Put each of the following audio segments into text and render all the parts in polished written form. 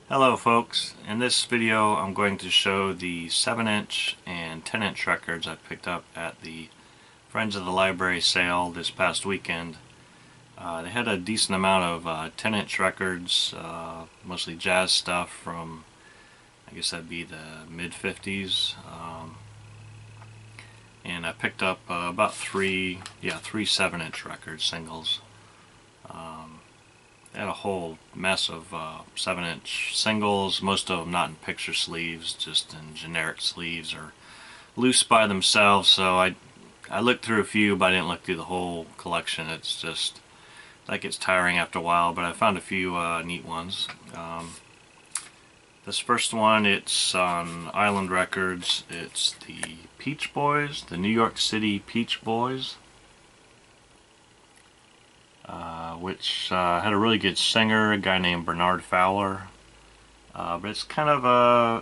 Hello folks, in this video I'm going to show the 7-inch and 10-inch records I picked up at the Friends of the Library sale this past weekend. They had a decent amount of 10-inch records, mostly jazz stuff from, I guess that'd be the mid-50s. And I picked up about three 7-inch record singles. They had a whole mess of 7-inch singles, most of them not in picture sleeves, just in generic sleeves or loose by themselves. So I looked through a few, but I didn't look through the whole collection. It's just like it's tiring after a while, but I found a few neat ones. This first one, it's on Island Records. It's the Peach Boys, the New York City Peach Boys. Which had a really good singer, a guy named Bernard Fowler. But it's kind of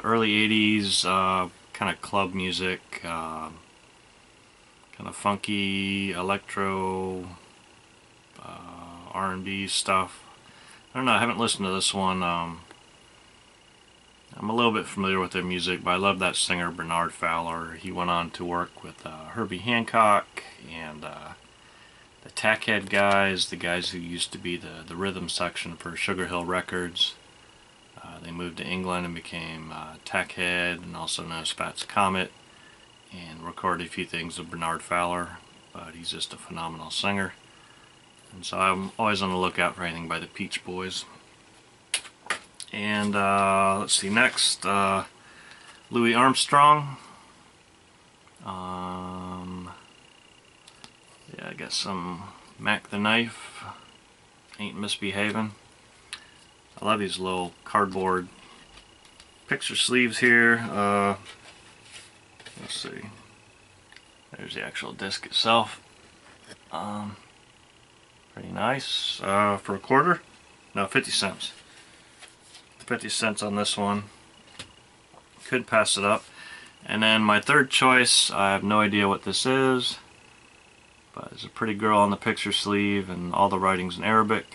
early 80s kind of club music, kind of funky electro R&B stuff. I don't know, I haven't listened to this one. I'm a little bit familiar with their music, but I love that singer Bernard Fowler. He went on to work with Herbie Hancock and the Tackhead guys, the guys who used to be the rhythm section for Sugar Hill Records. They moved to England and became Tackhead, and also known as Fats Comet, and recorded a few things with Bernard Fowler, but he's just a phenomenal singer. And so I'm always on the lookout for anything by the Peach Boys. And let's see, next, Louis Armstrong. Yeah, I got some Mac the Knife, Ain't Misbehavin'. I love these little cardboard picture sleeves here. Let's see. There's the actual disc itself. Pretty nice. For a quarter? No, 50 cents. 50 cents on this one. Could pass it up. And then my third choice, I have no idea what this is. But there's a pretty girl on the picture sleeve and all the writing's in Arabic,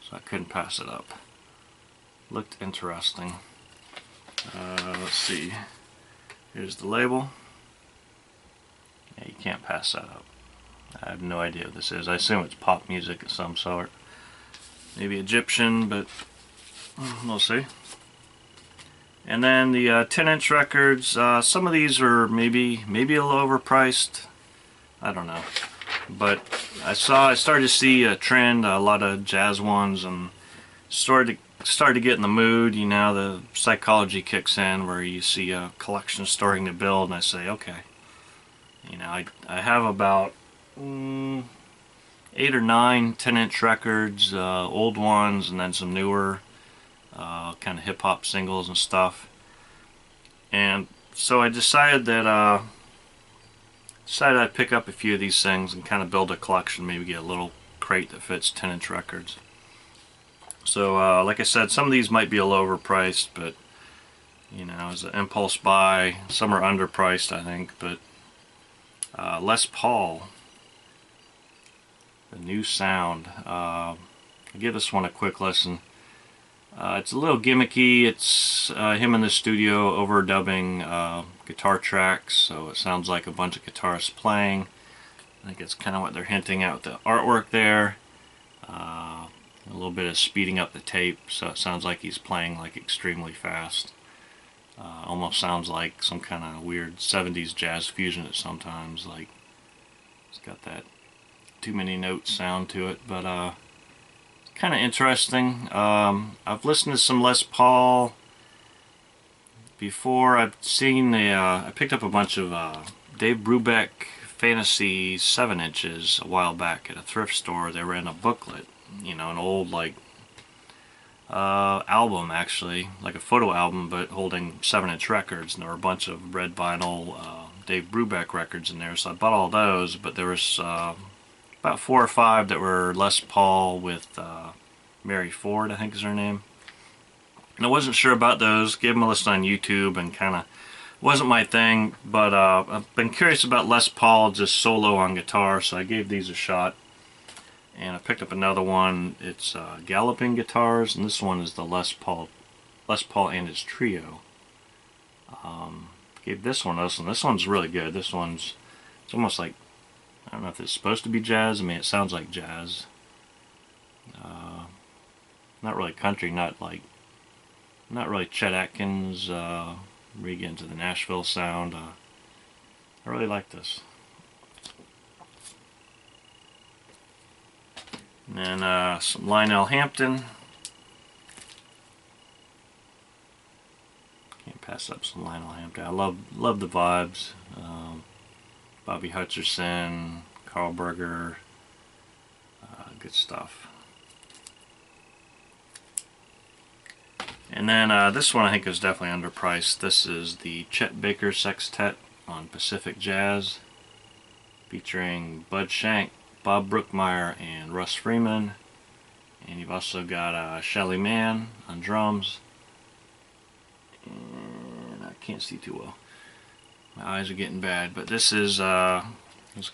so I couldn't pass it up. Looked interesting. Let's see. Here's the label. Yeah, you can't pass that up. I have no idea what this is. I assume it's pop music of some sort. Maybe Egyptian, but we'll see. And then the 10-inch records. Some of these are maybe a little overpriced. I don't know. But I started to see a trend, a lot of jazz ones, and started to get in the mood. You know, the psychology kicks in where you see a collection starting to build, and I say, okay, you know, I have about 8 or 9 10-inch records, old ones, and then some newer kind of hip-hop singles and stuff. And so I decided that I'd pick up a few of these things and kind of build a collection, maybe get a little crate that fits 10-inch records. So like I said, some of these might be a little overpriced, but you know, as an impulse buy, some are underpriced I think. But Les Paul, the new sound. I'll give this one a quick listen. It's a little gimmicky. It's him in the studio overdubbing guitar tracks, so it sounds like a bunch of guitarists playing. I think it's kind of what they're hinting at with the artwork there. A little bit of speeding up the tape, so it sounds like he's playing like extremely fast. Almost sounds like some kind of weird 70s jazz fusion at sometimes. Like it's got that too many notes sound to it, but kind of interesting. I've listened to some Les Paul before. I've seen I picked up a bunch of Dave Brubeck Fantasy 7-inches a while back at a thrift store. They were in a booklet, you know, an old like album actually, like a photo album, but holding 7-inch records, and there were a bunch of red vinyl Dave Brubeck records in there. So I bought all those, but there was about 4 or 5 that were Les Paul with Mary Ford, I think is her name. And I wasn't sure about those. Gave them a listen on YouTube, and kind of wasn't my thing. But I've been curious about Les Paul just solo on guitar, so I gave these a shot. And I picked up another one. It's Galloping Guitars, and this one is the Les Paul Les Paul and his trio. Gave this one a listen. This one's really good. This one's, it's almost like, I don't know if it's supposed to be jazz. I mean, it sounds like jazz. Not really country, not really Chet Atkins, where you get into the Nashville sound. I really like this. And then some Lionel Hampton. Can't pass up some Lionel Hampton. I love the vibes. Bobby Hutcherson, Carl Berger, good stuff. And then this one I think is definitely underpriced. This is the Chet Baker Sextet on Pacific Jazz, featuring Bud Shank, Bob Brookmeyer, and Russ Freeman. And you've also got Shelly Manne on drums. And I can't see too well. My eyes are getting bad. But this is of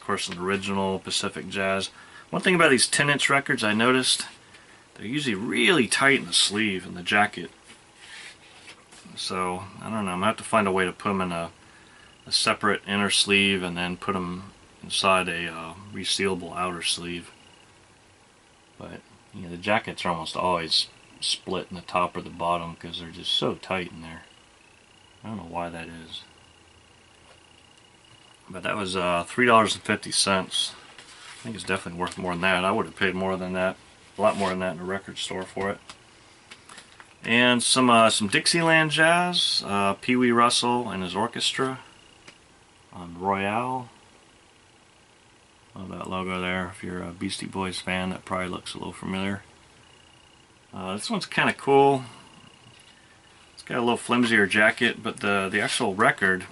course an original Pacific Jazz. One thing about these 10-inch records I noticed, they're usually really tight in the sleeve and the jacket. So, I don't know, I'm going to have to find a way to put them in a separate inner sleeve and then put them inside a resealable outer sleeve. But, you know, the jackets are almost always split in the top or the bottom because they're just so tight in there. I don't know why that is. But that was $3.50. I think it's definitely worth more than that. I would have paid more than that, a lot more than that in a record store for it. And some Dixieland jazz, Pee Wee Russell and his orchestra on Royale. Oh, that logo there. If you're a Beastie Boys fan, that probably looks a little familiar. This one's kind of cool. It's got a little flimsier jacket, but the actual record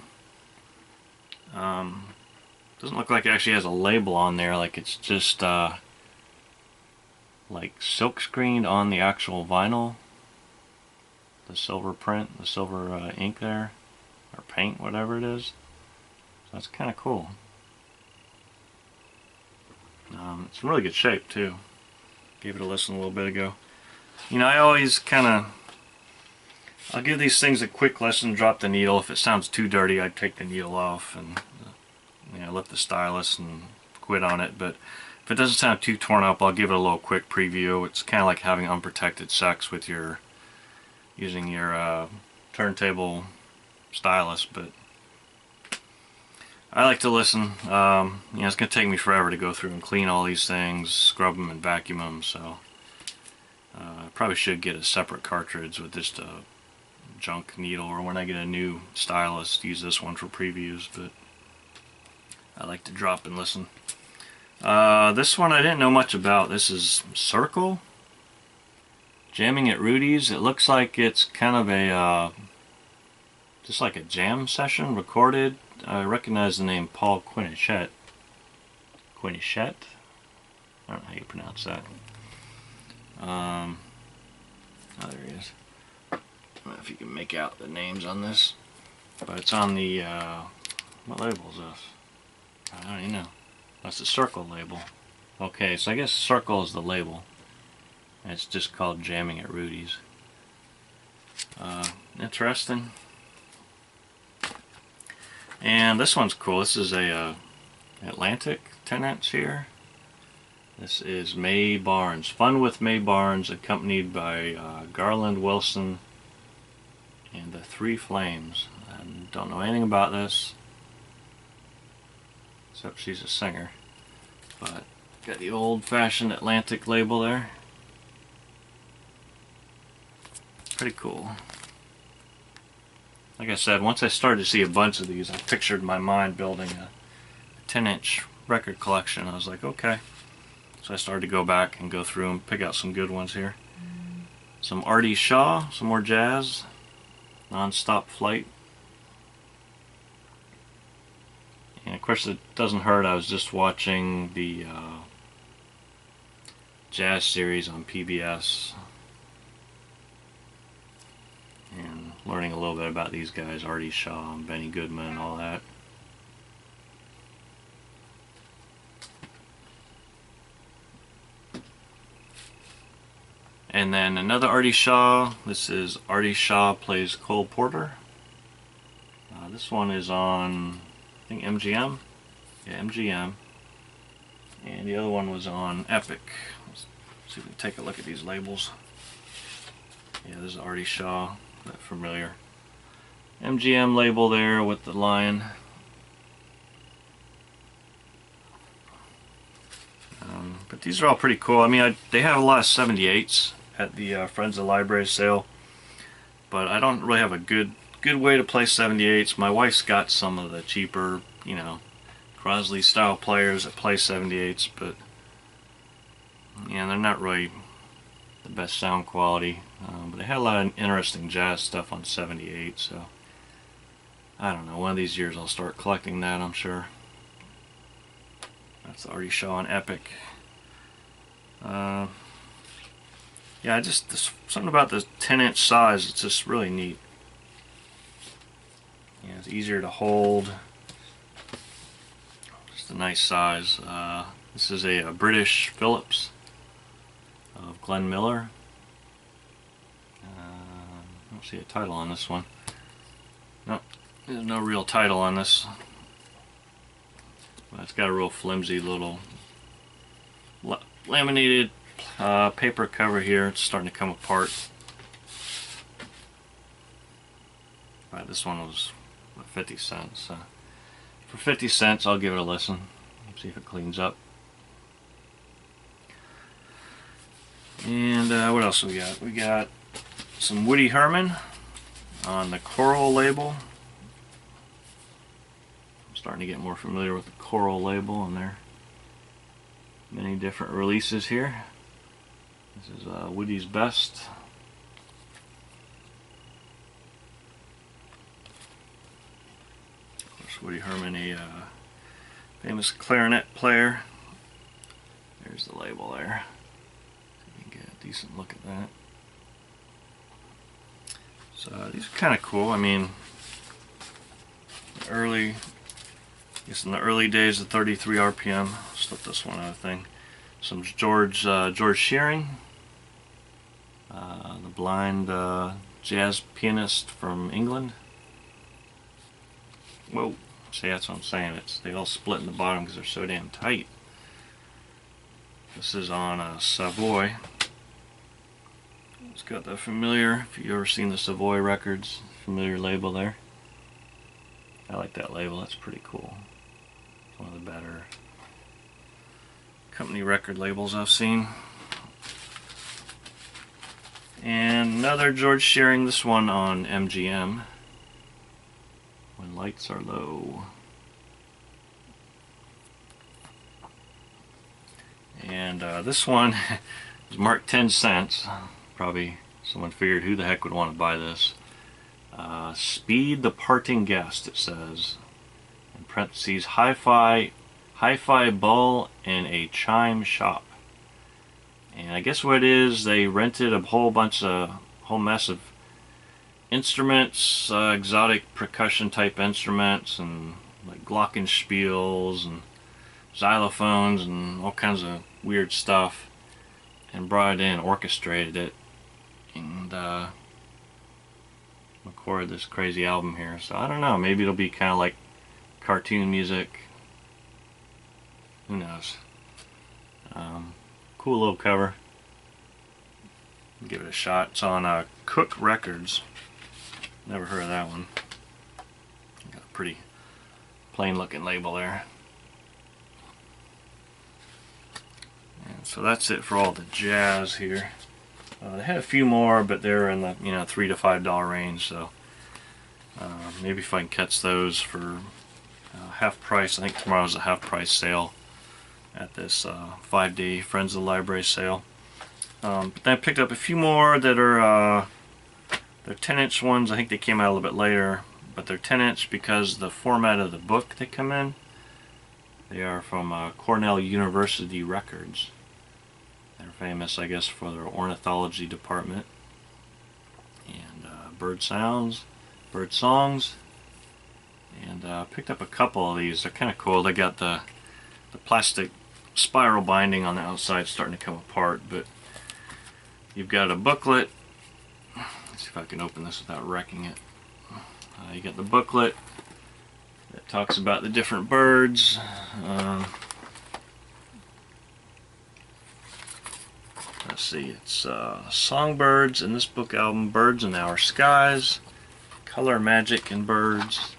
doesn't look like it actually has a label on there. Like it's just like silk screened on the actual vinyl. The silver print, the silver ink there, or paint, whatever it is. So that's kind of cool. It's in really good shape too. Gave it a listen a little bit ago. You know, I always I'll give these things a quick listen, drop the needle. If it sounds too dirty, I'd take the needle off and you know, lift the stylus and quit on it. But if it doesn't sound too torn up, I'll give it a little quick preview. It's kind of like having unprotected sex with using your turntable stylus, but I like to listen. You know, it's going to take me forever to go through and clean all these things, scrub them and vacuum them, so I probably should get a separate cartridge with just a junk needle, or when I get a new stylus, use this one for previews, but I like to drop and listen. This one I didn't know much about. This is Circle. Jamming at Rudy's. It looks like it's kind of a just like a jam session recorded. I recognize the name Paul Quinichette. Quinichette? I don't know how you pronounce that. Oh, there he is. I don't know if you can make out the names on this, but it's on the what label is this? I don't even know. That's the Circle label. Okay, so I guess Circle is the label. It's just called Jamming at Rudy's. Interesting. And this one's cool. This is a Atlantic 10-inch here. This is Mae Barnes. Fun with Mae Barnes, accompanied by Garland Wilson and the Three Flames. I don't know anything about this, except she's a singer. But got the old-fashioned Atlantic label there. Pretty cool. Like I said, once I started to see a bunch of these, I pictured in my mind building a 10-inch record collection. I was like, okay. So I started to go back and go through and pick out some good ones here. Some Artie Shaw, some more jazz. Non-Stop Flight. And of course it doesn't hurt, I was just watching the jazz series on PBS. And learning a little bit about these guys, Artie Shaw and Benny Goodman and all that. And then another Artie Shaw. This is Artie Shaw Plays Cole Porter. This one is on, I think, MGM. Yeah, MGM. And the other one was on Epic. Let's see if we can take a look at these labels. Yeah, this is Artie Shaw. Not familiar. MGM label there with the lion. But these are all pretty cool. I mean, they have a lot of 78s at the Friends of the Library sale, but I don't really have a good way to play 78s. My wife's got some of the cheaper, you know, Crosley style players that play 78s, but yeah, they're not really the best sound quality. But they had a lot of interesting jazz stuff on 78, so I don't know. One of these years I'll start collecting that, I'm sure. That's the Artie Shaw on Epic. Yeah, just something about the 10-inch size. It's just really neat. Yeah, it's easier to hold. Just a nice size. This is a British Philips of Glenn Miller. I don't see a title on this one. No, there's no real title on this. But it's got a real flimsy little laminated paper cover here. It's starting to come apart. Right, this one was 50 cents. For 50 cents, I'll give it a listen. See if it cleans up. And what else we got? We got some Woody Herman on the Coral label. I'm starting to get more familiar with the Coral label, and there are many different releases here. This is Woody's Best. Of course, Woody Herman, a famous clarinet player. There's the label there. See if we can get a decent look at that. So these are kind of cool. I mean, I guess in the early days of 33 RPM. Slip this one out of thing. Some George Shearing, the blind jazz pianist from England. Whoa! See, that's what I'm saying. They all split in the bottom because they're so damn tight. This is on Savoy. It's got the familiar, if you've ever seen the Savoy records, familiar label there. I like that label, that's pretty cool. It's one of the better company record labels I've seen. And another George Shearing, this one on MGM. When Lights Are Low. And this one is marked 10 cents. Probably someone figured who the heck would want to buy this. Speed the Parting Guest, it says. In parentheses, hi-fi bull in a chime shop. And I guess what it is, they rented a whole mess of instruments, exotic percussion type instruments, and like glockenspiels and xylophones and all kinds of weird stuff, and brought it in, orchestrated it, and recorded this crazy album here. So I don't know, maybe it'll be kind of like cartoon music. Who knows? Cool little cover. Give it a shot. It's on Cook Records. Never heard of that one. Got a pretty plain looking label there. And so that's it for all the jazz here. They had a few more, but they're in the $3 to $5 range. So maybe if I can catch those for half price. I think tomorrow's a half price sale at this 5-day Friends of the Library sale. But then I picked up a few more that are they're 10-inch ones. I think they came out a little bit later, but they're 10-inch because the format of the book they come in. They are from Cornell University Records. They're famous, I guess, for their ornithology department. And bird sounds, bird songs. And picked up a couple of these. They're kind of cool. They got the plastic spiral binding on the outside starting to come apart, but you've got a booklet. Let's see if I can open this without wrecking it. You get the booklet that talks about the different birds. Let's see, it's songbirds in this book album, Birds in Our Skies, Color, Magic, and Birds,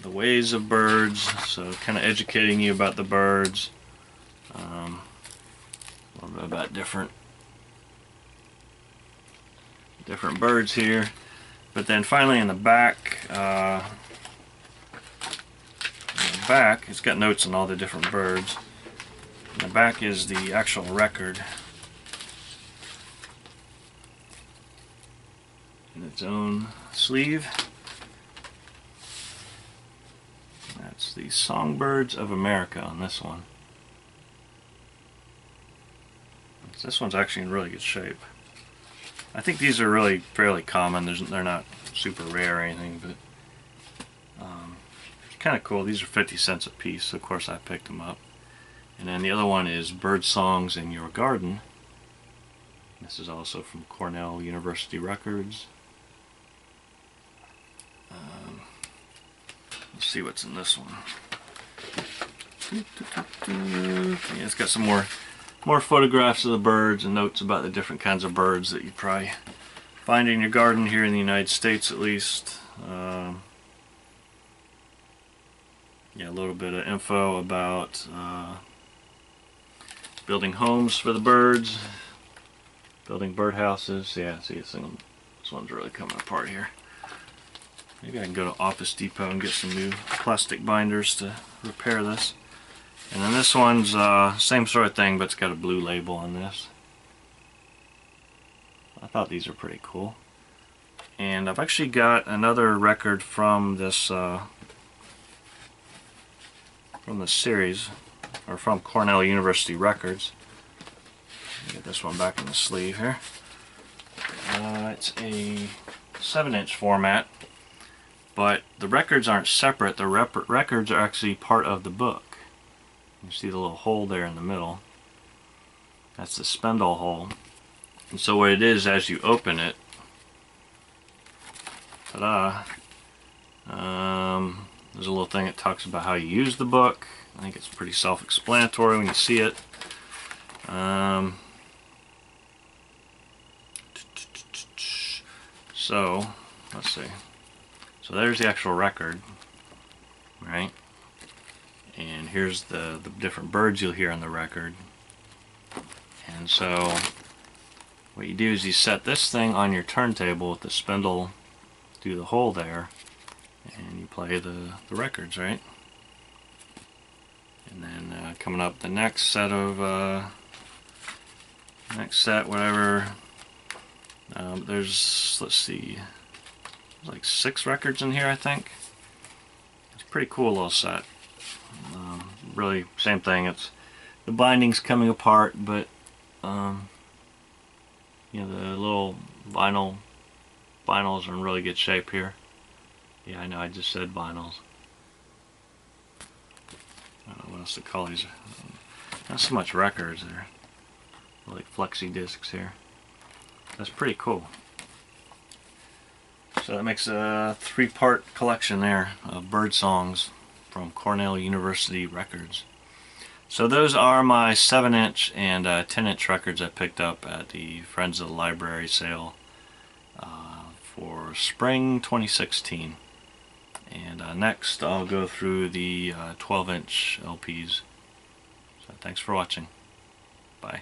the ways of birds, so kind of educating you about the birds, a little bit about different birds here. But then finally in the back, it's got notes on all the different birds. In the back is the actual record in its own sleeve. That's the Songbirds of America on this one. This one's actually in really good shape. I think these are really fairly common. They're not super rare or anything, but it's kind of cool. These are 50 cents a piece, so of course I picked them up. And then the other one is Bird Songs in Your Garden. This is also from Cornell University Records. Let's see what's in this one. Yeah, it's got some more photographs of the birds and notes about the different kinds of birds that you probably find in your garden here in the United States, at least. Yeah, a little bit of info about building homes for the birds, building birdhouses. Yeah, see, this one's really coming apart here. Maybe I can go to Office Depot and get some new plastic binders to repair this. And then this one's same sort of thing, but it's got a blue label on this. I thought these are pretty cool. And I've actually got another record from this series, or from Cornell University Records. Get this one back in the sleeve here. It's a 7-inch format, but the records aren't separate. The records are actually part of the book. You see the little hole there in the middle. That's the spindle hole. And so what it is, as you open it, ta-da, there's a little thing that talks about how you use the book. I think it's pretty self-explanatory when you see it. So, let's see. So there's the actual record, right? And here's the different birds you'll hear on the record. And so what you do is you set this thing on your turntable with the spindle through the hole there, and you play the records, right? And then coming up the next set, whatever, there's, let's see, there's like 6 records in here, I think. It's a pretty cool little set. Really, same thing. It's the binding's coming apart, but you know, the little vinyls are in really good shape here. Yeah, I know, I just said vinyls. I don't know what else to call these. Not so much records, they're like flexi discs here. That's pretty cool. So that makes a 3-part collection there of bird songs from Cornell University Records. So those are my 7-inch and 10-inch records I picked up at the Friends of the Library sale for spring 2016. And next I'll go through the 12-inch LPs. So thanks for watching. Bye.